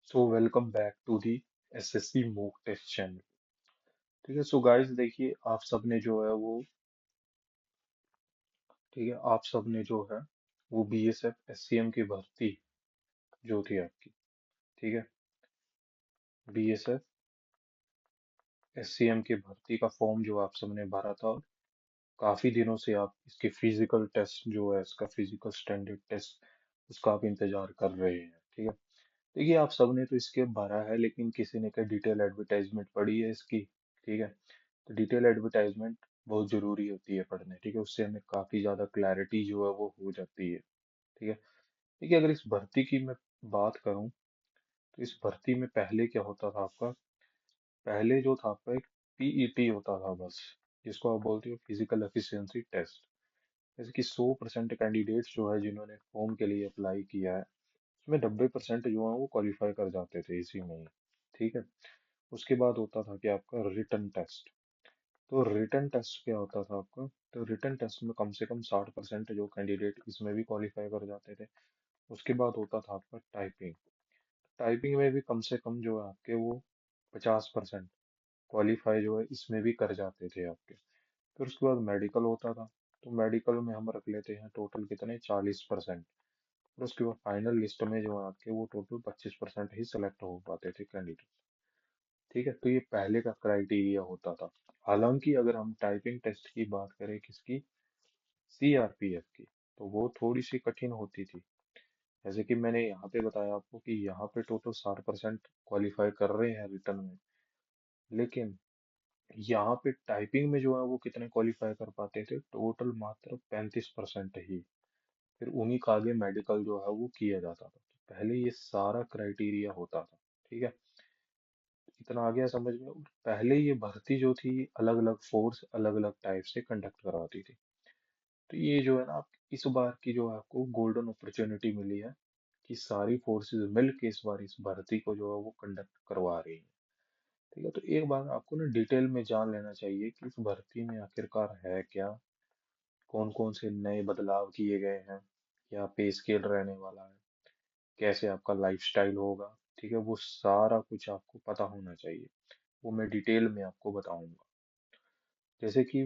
So welcome back to the SSC mock test channel. ठीक है, so guys देखिए आप सब ने जो है वो ठीक है आप सब ने जो है वो बीएसएफ एससीएम की भर्ती जो थी आपकी। ठीक है, बीएसएफ एससीएम की भर्ती का फॉर्म जो आप सब ने भरा था और काफी दिनों से आप इसके फिजिकल टेस्ट जो है इसका फिजिकल स्टैंडर्ड टेस्ट उसका आप इंतजार कर रहे हैं। ठीक है, देखिए आप सब ने तो इसके भरा है लेकिन किसी ने क्या डिटेल एडवर्टाइजमेंट पढ़ी है इसकी। ठीक है, तो डिटेल एडवर्टाइजमेंट बहुत जरूरी होती है पढ़ने। ठीक है, उससे हमें काफी ज्यादा क्लैरिटी जो है वो हो जाती है। ठीक है, देखिए अगर इस भर्ती की मैं बात करूं तो इस भर्ती में पहले क्या होता था आपका। पहले जो था आपका एक पीईटी होता था बस, जिसको आप बोलते हो फिजिकल एफिशिएंसी टेस्ट। जैसे कि 100% कैंडिडेट्स जो है जिन्होंने फॉर्म के लिए अप्लाई किया है उसमें 90% जो है वो क्वालिफाई कर जाते थे इसी में ही। ठीक है, उसके बाद होता था कि आपका रिटन टेस्ट। तो रिटन टेस्ट क्या होता था आपका। तो रिटन टेस्ट में कम से कम 60% जो कैंडिडेट इसमें भी क्वालिफाई कर जाते थे। उसके बाद होता था आपका टाइपिंग। टाइपिंग में भी कम से कम जो है आपके वो 50% क्वालिफाई जो है इसमें भी कर जाते थे आपके। फिर उसके बाद मेडिकल होता था। तो मेडिकल में हम रख लेते हैं टोटल कितने 40%। फिर उसके बाद फाइनल लिस्ट में जो है आपके वो टोटल 25% ही सिलेक्ट हो पाते थे कैंडिडेट। ठीक है, तो ये पहले का क्राइटेरिया होता था। हालांकि अगर हम टाइपिंग टेस्ट की बात करें किसकी, सीआरपीएफ की, तो वो थोड़ी सी कठिन होती थी। जैसे कि मैंने यहाँ पे बताया आपको कि यहाँ पे टोटल 60% क्वालिफाई कर रहे हैं रिटर्न में, लेकिन यहाँ पे टाइपिंग में जो है वो कितने क्वालिफाई कर पाते थे, टोटल मात्र 35% ही। फिर उन्हीं का आगे मेडिकल जो है वो किया जाता था। तो पहले ये सारा क्राइटेरिया होता था। ठीक है, इतना आ गया समझ में। और पहले ये भर्ती जो थी अलग अलग फोर्स अलग अलग टाइप से कंडक्ट करवाती थी। तो ये जो है ना आप इस बार की जो है आपको गोल्डन अपॉर्चुनिटी मिली है कि सारी फोर्सेस मिल के इस बार इस भर्ती को जो है वो कंडक्ट करवा रही है। ठीक है, तो एक बार आपको ना डिटेल में जान लेना चाहिए कि इस भर्ती में आखिरकार है क्या, कौन कौन से नए बदलाव किए गए हैं, क्या पे स्केल रहने वाला है, कैसे आपका लाइफस्टाइल होगा। ठीक है, वो सारा कुछ आपको पता होना चाहिए। वो मैं डिटेल में आपको बताऊंगा। जैसे कि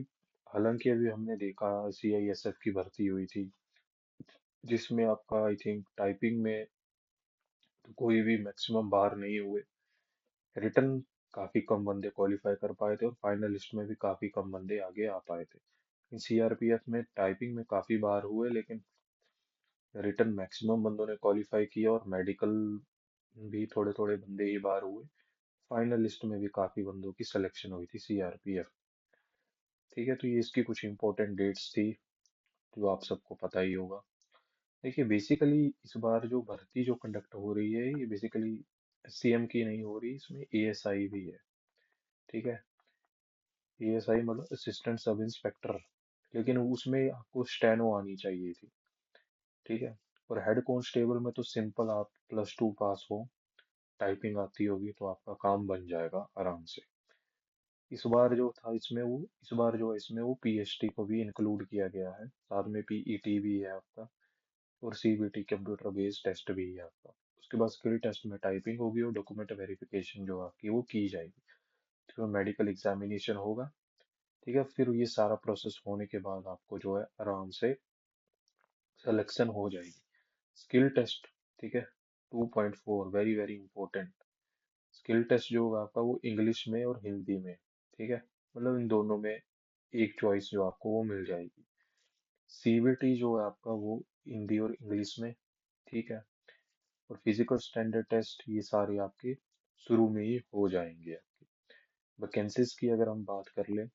हालांकि अभी हमने देखा सीआईएसएफ की भर्ती हुई थी जिसमें आपका आई थिंक टाइपिंग में तो कोई भी मैक्सिमम बाहर नहीं हुए। रिटर्न काफी कम बंदे क्वालिफाई कर पाए थे और फाइनल लिस्ट में भी काफी कम बंदे आगे आ पाए थे। सीआरपीएफ में टाइपिंग में काफी बार हुए लेकिन रिटर्न मैक्सिमम बंदों ने क्वालिफाई किया और मेडिकल भी थोड़े थोड़े बंदे ही बाहर हुए। फाइनल लिस्ट में भी काफी बंदों की सिलेक्शन हुई थी सीआरपीएफ। ठीक है, तो ये इसकी कुछ इंपॉर्टेंट डेट्स थी जो आप सबको पता ही होगा। देखिए बेसिकली इस बार जो भर्ती जो कंडक्ट हो रही है ये बेसिकली सीएम की नहीं हो रही, इसमें एएसआई भी है। ठीक है, एएसआई मतलब असिस्टेंट सब इंस्पेक्टर, लेकिन उसमें आपको स्टेनो आनी चाहिए थी। ठीक है, और हेड कांस्टेबल में तो सिंपल आप +2 पास हो, टाइपिंग आती होगी तो आपका काम बन जाएगा आराम से। इस बार जो था इसमें वो इस बार जो है इसमें वो पीएचटी को भी इंक्लूड किया गया है, साथ में पीईटी भी है आपका और सीबीटी कंप्यूटर बेस्ड टेस्ट भी है आपका। उसके बाद स्किल टेस्ट में टाइपिंग होगी और डॉक्यूमेंट वेरिफिकेशन जो आपकी वो की जाएगी। फिर मेडिकल एग्जामिनेशन होगा। ठीक है, फिर ये सारा प्रोसेस होने के बाद आपको जो है आराम से सिलेक्शन हो जाएगी। स्किल टेस्ट, ठीक है, 2.4 very very important. Skill test जो होगा आपका वो इंग्लिश में और हिंदी में। ठीक है, मतलब इन दोनों में एक चॉइस जो आपको वो मिल जाएगी। सीबीटी जो है आपका वो हिंदी और इंग्लिश में। ठीक है, और फिजिकल स्टैंडर्ड टेस्ट ये सारे आपके शुरू में ही हो जाएंगे। वैकेंसीज की अगर हम बात कर लें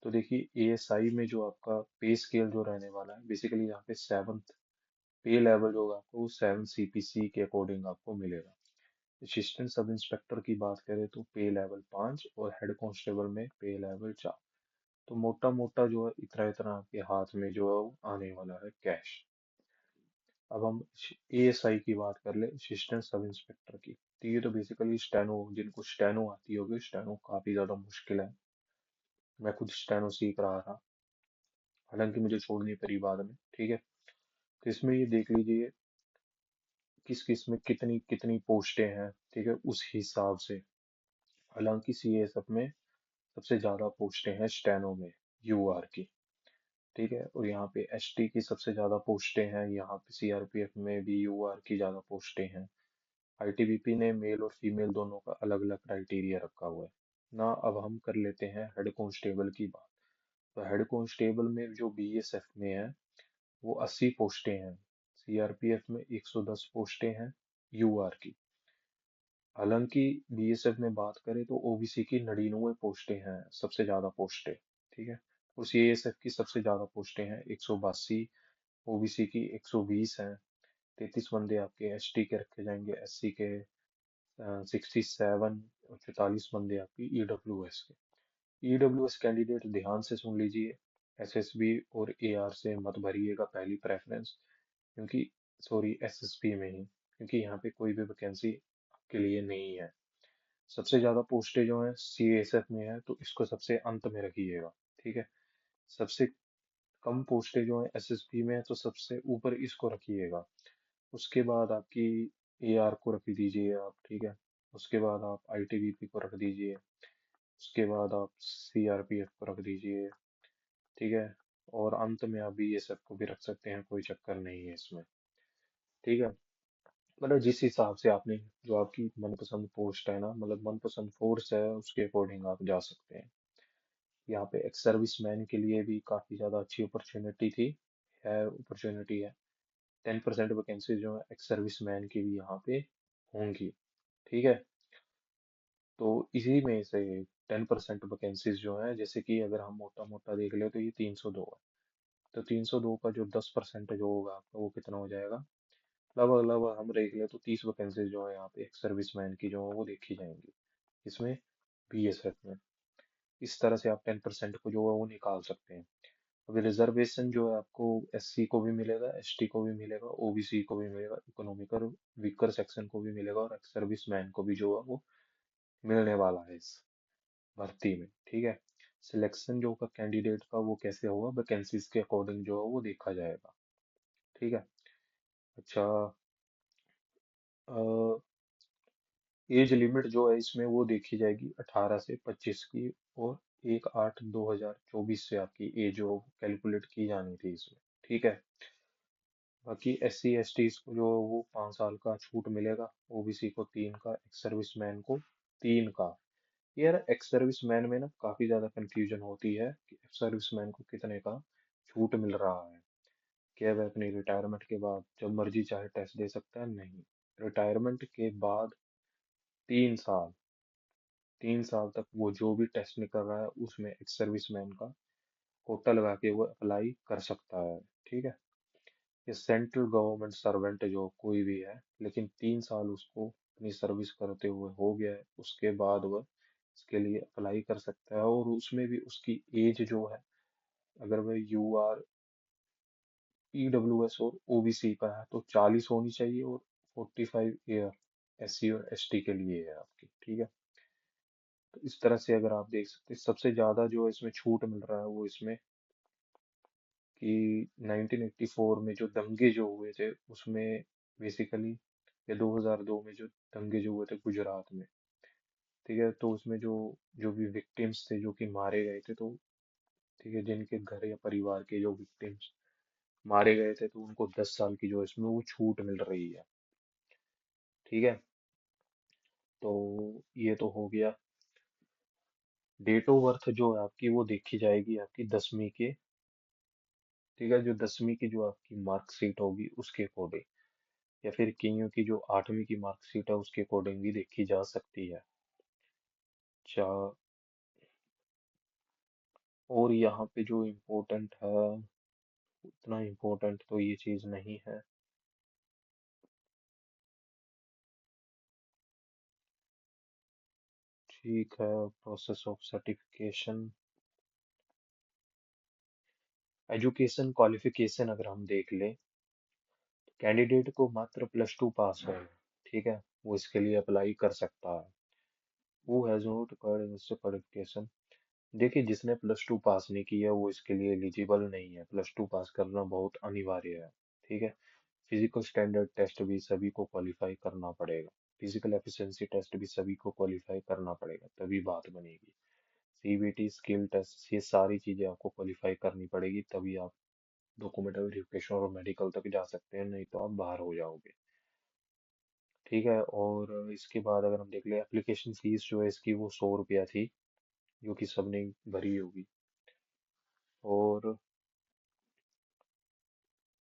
तो देखिए एएसआई में जो आपका पे स्केल जो रहने वाला है बेसिकली यहाँ पे 7th पे लेवल जो होगा आपको वो 7 सीपीसी के अकॉर्डिंग आपको मिलेगा। असिस्टेंट सब इंस्पेक्टर की बात करें तो पे लेवल 5 और हेड कांस्टेबल में पे लेवल 4। तो मोटा मोटा जो है इतना इतना आपके हाथ में जो है वो आने वाला है कैश। अब हम एएसआई की बात कर ले, असिस्टेंट सब इंस्पेक्टर की, तो ये तो बेसिकली स्टेनो, जिनको स्टेनो आती होगी, स्टेनो काफी ज्यादा मुश्किल है। मैं खुद स्टेनो सीख रहा था, हालांकि मुझे छोड़नी पड़ी बाद में। ठीक है, तो इसमें ये देख लीजिए किस किस में कितनी कितनी पोस्टें हैं। ठीक है, उस हिसाब से। हालांकि सीएएसएफ में सबसे ज्यादा पोस्टें हैं स्टेनो में, यूआर की। ठीक है, और यहाँ पे एसटी की सबसे ज्यादा पोस्टें हैं, यहाँ पे सीआरपीएफ में भी यूआर की ज्यादा पोस्टें हैं। आईटीबीपी ने मेल और फीमेल दोनों का अलग अलग क्राइटेरिया रखा हुआ है ना। अब हम कर लेते हैं हेड कांस्टेबल की बात। तो हेड कांस्टेबल में जो बीएसएफ में है वो 80 पोस्टें हैं, सीआरपीएफ में 110 पोस्टें हैं यूआर की। हालांकि बीएसएफ में बात करें तो ओबीसी की 99 पोस्टें हैं, सबसे ज्यादा पोस्टें। ठीक है, और सीएसएफ की सबसे ज्यादा पोस्टें हैं 182, ओबीसी की 120 हैं। 33 बंदे आपके एसटी के रखे जाएंगे, एससी के 67, और 44 बंदे आपकी ईडब्ल्यूएस के। ईडब्ल्यूएस कैंडिडेट ध्यान से सुन लीजिए, एसएसबी और एआर से मत भरिएगा पहली प्रेफरेंस, क्योंकि सॉरी एसएसबी में ही, क्योंकि यहाँ पे कोई भी वैकेंसी आपके लिए नहीं है। सबसे ज्यादा पोस्टें जो है सीएसएफ में है, तो इसको सबसे अंत में रखिएगा। ठीक है, सबसे कम पोस्टें जो है एसएसबी में है, तो सबसे ऊपर इसको रखिएगा। उसके बाद आपकी एआर को रख दीजिए आप। ठीक है, उसके बाद आप आईटीबीपी को रख दीजिए, उसके बाद आप सीआरपीएफ को रख दीजिए। ठीक है, और अंत में आप बीएसएफ को भी रख सकते हैं, कोई चक्कर नहीं है इसमें। ठीक है, मतलब जिस हिसाब से आपने, जो आपकी मनपसंद पोस्ट है ना, मतलब मनपसंद फोर्स है, उसके अकॉर्डिंग आप जा सकते हैं। यहाँ पे एक्स सर्विस मैन के लिए भी काफी ज्यादा अच्छी अपॉर्चुनिटी थी, है, अपॉर्चुनिटी है। 10% वैकेंसी जो है एक्स सर्विस मैन की भी यहाँ पे होंगी। ठीक है, तो इसी में से 10% वैकेंसीज जो है, जैसे कि अगर हम मोटा मोटा देख ले तो ये 302 है। तो 302 का जो 10% जो होगा आपका, वो कितना हो जाएगा? लगभग लगभग हम देख ले तो 30 वैकेंसीज जो है यहाँ पे एक सर्विसमैन की जो है वो देखी जाएंगी, इसमें बीएसएफ में। इस तरह से आप 10% को जो है वो निकाल सकते हैं। अभी रिजर्वेशन जो है आपको एससी को भी मिलेगा, एसटी को भी मिलेगा, ओबीसी को भी मिलेगा, इकोनॉमिकल वीकर सेक्शन को भी मिलेगा, और एक्स सर्विसमैन को भी जो है वो मिलने वाला है इस भर्ती में। ठीक है, सिलेक्शन जो होगा कैंडिडेट का वो कैसे होगा, वैकेंसीज के अकॉर्डिंग जो है वो देखा जाएगा। ठीक है, अच्छा, एज लिमिट जो है इसमें वो देखी जाएगी 18 से 25 की, और 1/8/2024 से आपकी एज जो कैलकुलेट की जानी थी इसमें। ठीक है, बाकी एस सी एस टी को जो वो 5 साल का छूट मिलेगा, ओबीसी को 3 का, एक्स सर्विसमैन को 3 का। यार एक्स सर्विसमैन में ना काफी ज्यादा कंफ्यूजन होती है कि एक्स सर्विसमैन को कितने का छूट मिल रहा है। क्या वह अपनी रिटायरमेंट के बाद जब मर्जी चाहे टेस्ट दे सकता है? नहीं, रिटायरमेंट के बाद 3 साल, 3 साल तक वो जो भी टेस्ट निकल रहा है उसमें एक्स सर्विसमैन का कोटा लगा के वो अप्लाई कर सकता है। ठीक है, ये सेंट्रल गवर्नमेंट सर्वेंट जो कोई भी है, लेकिन 3 साल उसको अपनी सर्विस करते हुए हो गया है, उसके बाद वह इसके लिए अप्लाई कर सकता है। और उसमें भी उसकी एज जो है, अगर वह यूआर, ईडब्ल्यूएस और ओबीसी का है तो 40 होनी चाहिए, और 45 ईयर एससी और एसटी के लिए है आपकी। ठीक है, तो इस तरह से अगर आप देख सकते हैं, सबसे ज्यादा जो इसमें छूट मिल रहा है वो इसमें कि 1984 में जो दंगे जो हुए थे उसमें बेसिकली, या 2002 में जो दंगे जो हुए थे गुजरात में। ठीक है, तो उसमें जो जो भी विक्टिम्स थे जो कि मारे गए थे, तो ठीक है, जिनके घर या परिवार के जो विक्टिम्स मारे गए थे, तो उनको 10 साल की जो इसमें वो छूट मिल रही है। ठीक है, तो ये तो हो गया। डेट ऑफ बर्थ जो है आपकी वो देखी जाएगी आपकी 10वीं के। ठीक है, जो 10वीं की जो आपकी मार्कशीट होगी उसके अकॉर्डिंग, या फिर कईयों की जो 8वीं की मार्कशीट है उसके अकॉर्डिंग भी देखी जा सकती है। अच्छा, और यहाँ पे जो इम्पोर्टेंट है, उतना इम्पोर्टेंट तो ये चीज़ नहीं है। ठीक है, process of certification, education qualification अगर हम देख लें, कैंडिडेट को मात्र +2 पास हो, ठीक है, वो इसके लिए अप्लाई कर सकता है। वो हैज नॉट क्वालिफिकेशन, देखिए जिसने +2 पास नहीं किया वो इसके लिए एलिजिबल नहीं है, +2 पास करना बहुत अनिवार्य है। ठीक है, फिजिकल स्टैंडर्ड टेस्ट भी सभी को क्वालिफाई करना पड़ेगा। फिजिकल एफिशिएंसी टेस्ट भी सभी को क्वालिफाई करना पड़ेगा, तभी बात बनेगी। सीबीटी, स्किल टेस्ट, ये सारी चीजें आपको क्वालिफाई करनी पड़ेगी, तभी आप डॉक्यूमेंट वेरिफिकेशन और मेडिकल तक जा सकते हैं, नहीं तो आप बाहर हो जाओगे। ठीक है। और इसके बाद अगर हम देख ले, एप्लीकेशन फीस जो है इसकी वो 100 रुपया थी, जो कि सबने भरी होगी।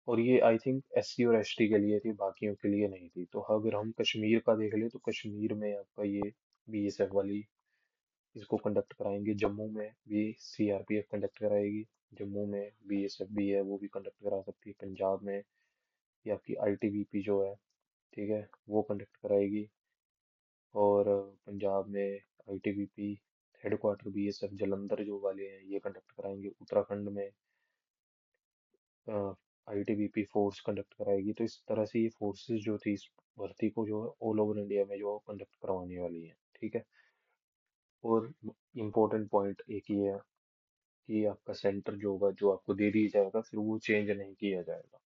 और ये आई थिंक एससी और एसटी के लिए थी, बाकियों के लिए नहीं थी। तो अगर हम कश्मीर का देख ले, तो कश्मीर में आपका ये बीएसएफ वाली इसको कंडक्ट कराएंगे। जम्मू में भी सीआरपीएफ कंडक्ट कराएगी। जम्मू में बीएसएफ भी है, वो भी कंडक्ट करा सकती है। पंजाब में ये आपकी आईटीबीपी जो है, ठीक है, वो कंडक्ट कराएगी। और पंजाब में आईटीबीपी हेडक्वार्टर बीएसएफ जलंधर जो वाले हैं ये कंडक्ट कराएंगे। उत्तराखंड में आईटीबीपी फोर्स कंडक्ट कराएगी। तो इस तरह से ये फोर्सेस जो थी इस भर्ती को जो है ऑल ओवर इंडिया में जो कंडक्ट करवाने वाली है। ठीक है। और इम्पोर्टेंट पॉइंट एक ही है कि आपका सेंटर जो होगा, जो आपको दे दिया जाएगा, फिर वो चेंज नहीं किया जाएगा,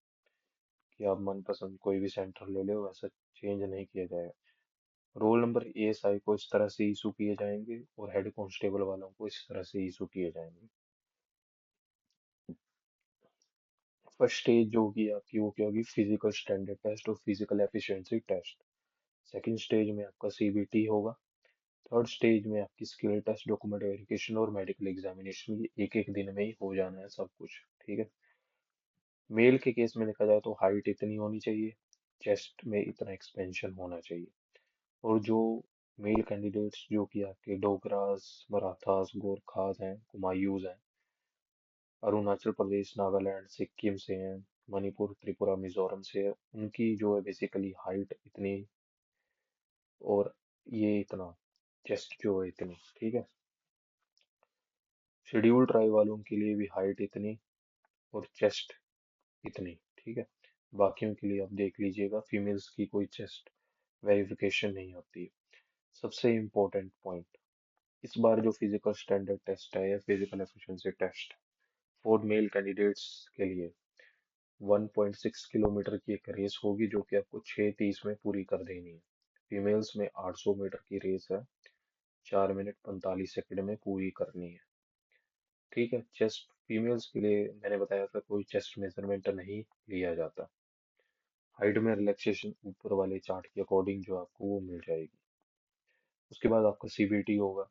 कि आप मनपसंद कोई भी सेंटर ले लो, वैसा चेंज नहीं किया जाएगा। रोल नंबर एएसआई को इस तरह से इशू किए जाएंगे और हेड कांस्टेबल वालों को इस तरह से इशू किए जाएंगे। फर्स्ट स्टेज जो होगी आपकी, वो क्या होगी, फिजिकल स्टैंडर्ड टेस्ट और physical efficiency test. Second stage में आपका सीबीटी होगा। थर्ड स्टेज में आपकी स्किल टेस्ट, डॉक्यूमेंट वेरिफिकेशन और मेडिकल एग्जामिनेशन। ये एक एक दिन में ही हो जाना है सब कुछ। ठीक है। मेल के केस में देखा जाए तो हाइट इतनी होनी चाहिए, चेस्ट में इतना एक्सपेंशन होना चाहिए। और जो मेल कैंडिडेट्स जो कि आपके डोगरास, मराठास, गोरखास हैं, कुमायूं हैं, अरुणाचल प्रदेश, नागालैंड, सिक्किम से हैं, मणिपुर, त्रिपुरा, मिजोरम से है, उनकी जो है बेसिकली हाइट इतनी, और ये इतना, चेस्ट जो है इतनी। ठीक है। शेड्यूल ट्राइब वालों के लिए भी हाइट इतनी और चेस्ट इतनी। ठीक है। बाकियों के लिए आप देख लीजिएगा, फीमेल्स की कोई चेस्ट वेरिफिकेशन नहीं होती है। सबसे इम्पोर्टेंट पॉइंट, इस बार जो फिजिकल स्टैंडर्ड टेस्ट है या physical efficiency test for male candidates के लिए 1.6 किलोमीटर की एक रेस होगी, जो कि आपको 6:30 में पूरी कर देनी है। फीमेल्स में 800 मीटर की रेस है, 4 मिनट 45 सेकंड में पूरी करनी है। ठीक है। चेस्ट फीमेल्स के लिए मैंने बताया था, कोई चेस्ट मेजरमेंट नहीं लिया जाता। हाइट में रिलैक्सेशन ऊपर वाले चार्ट के अकॉर्डिंग जो आपको वो मिल जाएगी। उसके बाद आपका सीबीटी होगा।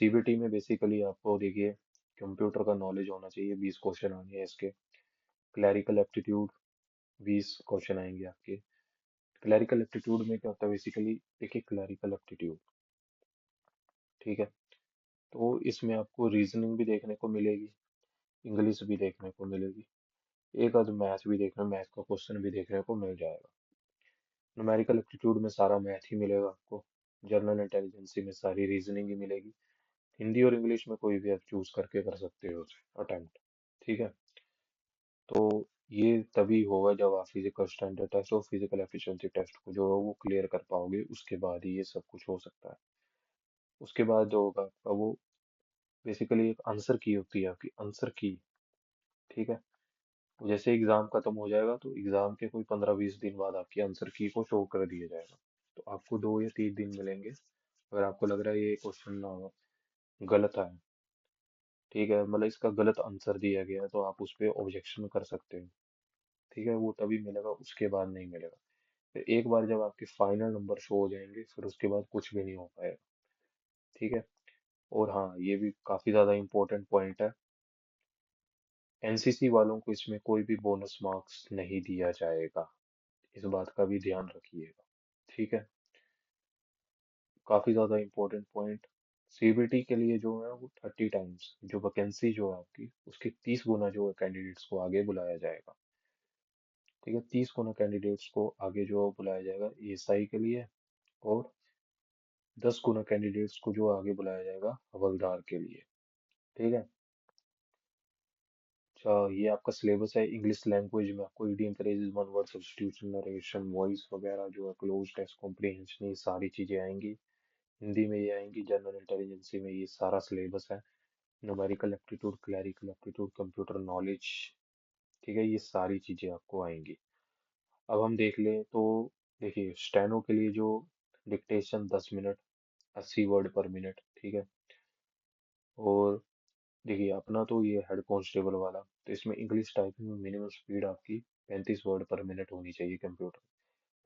सीबीटी में बेसिकली आपको देखिए, कंप्यूटर का नॉलेज होना चाहिए, 20 क्वेश्चन आएंगे हैं इसके। क्लैरिकल एप्टीट्यूड 20 क्वेश्चन आएंगे आपके। क्लैरिकल एप्टीट्यूड में क्या होता है बेसिकली, देखिए क्लैरिकल एप्टीट्यूड, ठीक है, तो इसमें आपको रीजनिंग भी देखने को मिलेगी, इंग्लिश भी देखने को मिलेगी, एक आध मैथ भी देखना, मैथ का क्वेश्चन भी देखने को मिल जाएगा। न्यूमेरिकल एप्टीट्यूड में सारा मैथ ही मिलेगा आपको। जनरल इंटेलिजेंसी में सारी रीजनिंग ही मिलेगी। हिंदी और इंग्लिश में कोई भी आप चूज करके कर सकते हो अटेम्प्ट। ठीक है। तो ये तभी होगा जब आप फिजिकल स्टैंडर्ड टेस्ट और फिजिकल एफिशिएंसी टेस्ट को जो है वो क्लियर कर पाओगे, उसके बाद ही ये सब कुछ हो सकता है। उसके बाद जो होगा आपका वो बेसिकली एक आंसर की होती है, आपकी आंसर की। ठीक है। जैसे एग्जाम खत्म हो जाएगा, तो एग्जाम के कोई 15-20 दिन बाद आपकी आंसर की को शो कर दिया जाएगा। तो आपको 2 या 3 दिन मिलेंगे। अगर आपको लग रहा है ये क्वेश्चन ना गलत है, ठीक है, मतलब इसका गलत आंसर दिया गया है, तो आप उस पर ऑब्जेक्शन कर सकते हो। ठीक है। वो तभी मिलेगा, उसके बाद नहीं मिलेगा। फिर एक बार जब आपके फाइनल नंबर शो हो जाएंगे, फिर उसके बाद कुछ भी नहीं हो पाएगा। ठीक है। और हाँ, ये भी काफी ज्यादा इंपॉर्टेंट पॉइंट है, एनसीसी वालों को इसमें कोई भी बोनस मार्क्स नहीं दिया जाएगा, इस बात का भी ध्यान रखिएगा। ठीक है। काफी ज्यादा इंपॉर्टेंट पॉइंट, सीबीटी के लिए जो है वो 30 टाइम्स जो वैकेंसी जो है आपकी, उसके 30 गुना जो है कैंडिडेट्स को आगे बुलाया जाएगा। ठीक है। 30 गुना कैंडिडेट्स को आगे जो बुलाया जाएगा एएसआई के लिए, और 10 गुना कैंडिडेट्स को जो आगे बुलाया जाएगा हवलदार के लिए। ठीक है। अच्छा, ये आपका सिलेबस है। इंग्लिश लैंग्वेज में आपको idiom phrases, one word substitution, narration, voice वगैरह जो है, क्लोज टेक्स्ट कॉम्प्रिहेंशन, ये सारी चीजें आएंगी। हिंदी में ये आएंगी। जनरल इंटेलिजेंसी में ये सारा सिलेबस है। Numerical aptitude, clerical aptitude, computer knowledge, ठीक है, ये सारी चीजें आपको आएंगी। अब हम देख लें तो देखिए स्टेनो के लिए जो डिक्टेशन 10 मिनट, 80 वर्ड पर मिनट, ठीक है। और देखिए अपना तो ये हेड कांस्टेबल वाला, तो इसमें इंग्लिश टाइपिंग में मिनिमम स्पीड आपकी 35 वर्ड पर मिनट होनी चाहिए कंप्यूटर,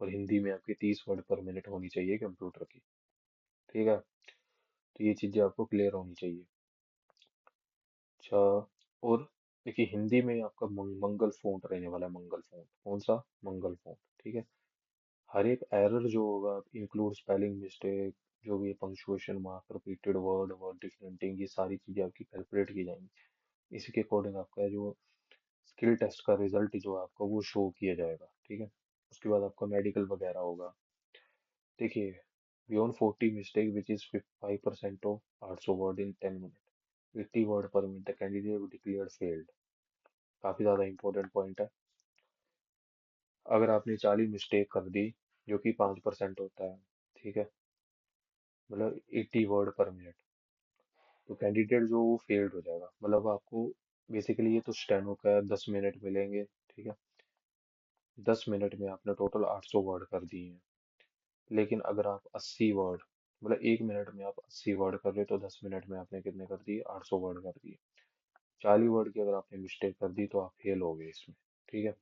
और हिंदी में आपकी 30 वर्ड पर मिनट होनी चाहिए कंप्यूटर की, ठीक है। तो ये चीजें आपको क्लियर होनी चाहिए। अच्छा, और देखिए हिंदी में आपका मंगल फॉन्ट रहने वाला है, मंगल फॉन्ट, कौन सा? मंगल फॉन्ट, ठीक है। हर एक एरर जो होगा, इंक्लूड स्पेलिंग मिस्टेक, जो भी punctuation mark, repeated word, word differentiating, ये सारी चीजें आपकी कैलकुलेट की जाएंगी। इसी के अकॉर्डिंग आपका जो स्किल टेस्ट का रिजल्ट जो है आपको वो शो किया जाएगा, ठीक है। उसके बाद आपका मेडिकल वगैरह होगा। देखिए beyond 40 mistake which is 5% of 800 word in 10 minute, 80 word पर minute, the candidate declared failed. काफी ज्यादा इंपॉर्टेंट पॉइंट है। अगर आपने 40 मिस्टेक कर दी, जो कि 5% होता है, ठीक है, मतलब 80 वर्ड पर मिनट, तो कैंडिडेट जो वो फेल्ड हो जाएगा। मतलब आपको बेसिकली ये तो स्टेनो का 10 मिनट मिलेंगे, ठीक है। 10 मिनट में आपने टोटल 800 वर्ड कर दिए हैं। लेकिन अगर आप 80 वर्ड, मतलब 1 मिनट में आप 80 वर्ड कर रहे हो, तो 10 मिनट में आपने कितने कर दिए? 800 वर्ड कर दिए। 40 वर्ड की अगर आपने मिस्टेक कर दी तो आप फेल हो गए इसमें, ठीक है।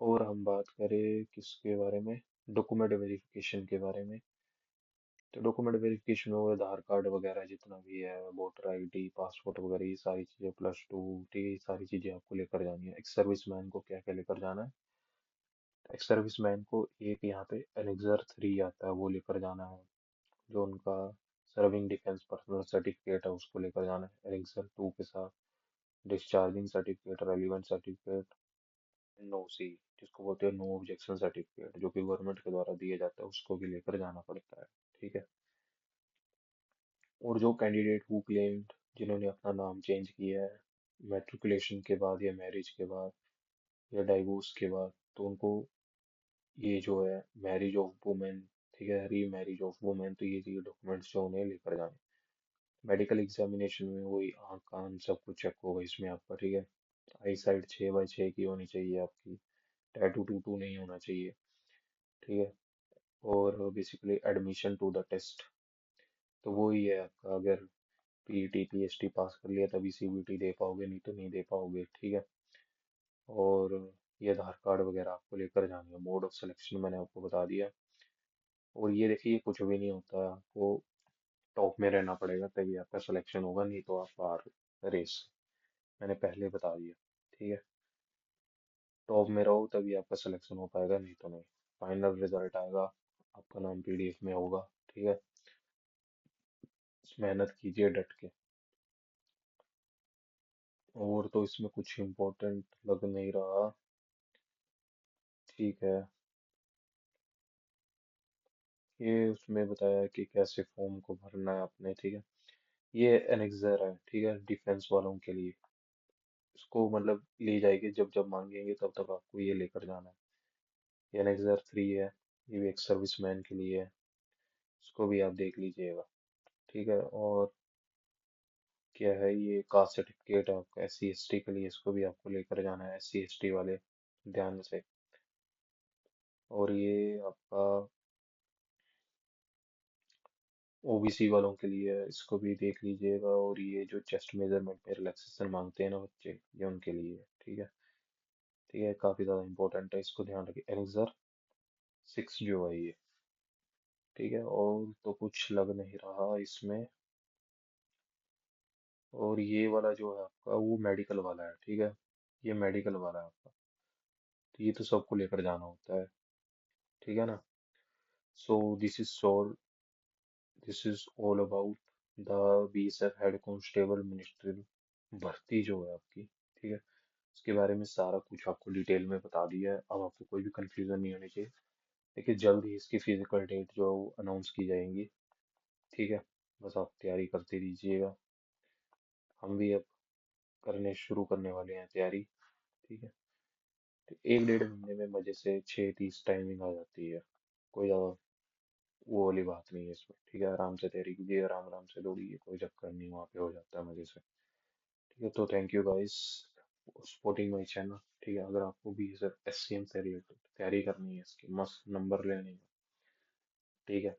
और हम बात करें किसके बारे में? डॉक्यूमेंट वेरिफिकेशन के बारे में। तो डॉक्यूमेंट वेरिफिकेशन में वो आधार कार्ड वगैरह जितना भी है, वोटर आईडी, पासपोर्ट वगैरह, ये सारी चीजें, +2, ठीक है, ये सारी चीजें आपको लेकर जानी है। एक्स सर्विसमैन को क्या क्या लेकर जाना है? एक्स सर्विसमैन को एक यहाँ पे एनेक्सर 3 आता है, वो लेकर जाना है। जो उनका सर्विंग डिफेंस पर्सनल सर्टिफिकेट है उसको लेकर जाना है एनेक्सर 2 के साथ। Discharging certificate, relevant certificate, NOC, जिसको बोलते हैं नो ऑब्जेक्शन सर्टिफिकेट, जो कि गवर्नमेंट के द्वारा दिया जाता है, उसको भी लेकर जाना पड़ता है, ठीक है। और जो कैंडिडेट हु क्लेम्ड, जिन्होंने अपना नाम चेंज किया है मैट्रिकुलेशन के बाद, या मैरिज के बाद, या डाइवोर्स के बाद, तो उनको ये जो है मैरिज ऑफ वुमेन, ठीक है, री मैरिज ऑफ वुमेन, तो ये डॉक्यूमेंट्स जो उन्हें लेकर जाने। मेडिकल एग्जामिनेशन में वही आँख कान सब कुछ चेक होगा इसमें आपका, ठीक है। आई साइड 6x6 की होनी चाहिए आपकी, टैटू टूटू नहीं होना चाहिए, ठीक है। और basically admission to the test, तो वो ही है आपका, अगर पीईटी पीएचडी पास कर लिया तभी सीबीटी दे पाओगे, नहीं तो नहीं दे पाओगे, ठीक है। और ये आधार कार्ड वगैरह आपको लेकर जानी है। मोड ऑफ सिलेक्शन मैंने आपको बता दिया। और ये देखिए ये कुछ भी नहीं होता है, आपको टॉप में रहना पड़ेगा तभी आपका सिलेक्शन होगा, नहीं तो आप बाहर रेस, मैंने पहले बता दिया, ठीक है। टॉप में रहो तभी आपका सिलेक्शन हो पाएगा, नहीं तो नहीं। फाइनल रिजल्ट आएगा, आपका नाम पीडीएफ में होगा, ठीक है। मेहनत कीजिए डट के। और तो इसमें कुछ इम्पोर्टेंट लग नहीं रहा, ठीक है। ये उसमें बताया है कि कैसे फॉर्म को भरना है अपने, ठीक है। ये एनेक्सर है, ठीक है, डिफेंस वालों के लिए। इसको मतलब ले जाएंगे, जब जब मांगेंगे तब तब आपको ये लेकर जाना है। ये एनेक्सर 3 है, ये भी एक सर्विसमैन के लिए है, इसको भी आप देख लीजिएगा, ठीक है। और क्या है, ये कास्ट सर्टिफिकेट है आपका SC ST के लिए, इसको भी आपको लेकर जाना है, SC ST वाले ध्यान से। और ये आपका ओबीसी वालों के लिए है, इसको भी देख लीजिएगा। और ये जो चेस्ट मेजरमेंट में रिलैक्सेशन मांगते हैं ना बच्चे, ये उनके लिए है, ठीक है। ठीक है, काफी ज्यादा इंपॉर्टेंट है, इसको ध्यान रखिए। एनेक्सर 6 जो है ये, ठीक है। और तो कुछ लग नहीं रहा इसमें। और ये वाला जो है आपका वो मेडिकल वाला है, ठीक है। ये मेडिकल वाला है आपका, तो ये तो सबको लेकर जाना होता है, ठीक है ना। So this is all about the BSF head constable ministerial भर्ती जो है आपकी, ठीक है। इसके बारे में सारा कुछ आपको डिटेल में बता दिया है, अब आपको कोई भी कंफ्यूजन नहीं होनी चाहिए। देखिए जल्द ही इसकी फिजिकल डेट जो अनाउंस की जाएंगी, ठीक है। बस आप तैयारी करते रहिएगा, हम भी अब करने शुरू करने वाले हैं तैयारी, ठीक है। तो 1 डेढ़ महीने में मजे से 6:30 टाइमिंग आ जाती है, कोई ज़्यादा वो वाली बात नहीं है इसमें, ठीक है। आराम से तैयारी कीजिए, आराम आराम से दौड़िए, कोई चक्कर नहीं, वहाँ पे हो जाता है मजे से, ठीक है। तो thank you guys. Supporting my channel. ठीक है, अगर आपको भी सर SCM से रिलेटेड तैयारी करनी है, इसकी मस्त नंबर लेने हैं, ठीक है,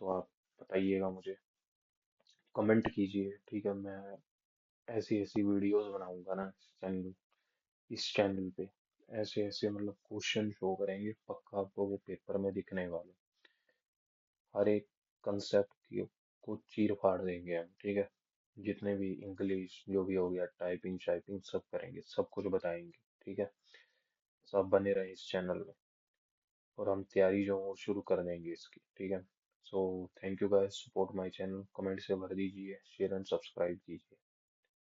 तो आप बताइएगा मुझे, कमेंट कीजिए। ठीक है, मैं ऐसी ऐसी वीडियोस बनाऊंगा ना इस चैनल पे, ऐसे ऐसे मतलब क्वेश्चन शो करेंगे, पक्का आपको वो पेपर में दिखने वाले, हर एक कंसेप्ट की को चीर फाड़ देंगे हम। ठीक है, जितने भी इंग्लिश जो भी हो गया, टाइपिंग शाइपिंग सब करेंगे, सब कुछ बताएंगे। ठीक है, सब बने रहे इस चैनल में, और हम तैयारी जो वो शुरू कर देंगे इसकी। ठीक है, so thank you guys, support my channel, comment से भर दीजिए, शेयर एंड सब्सक्राइब कीजिए।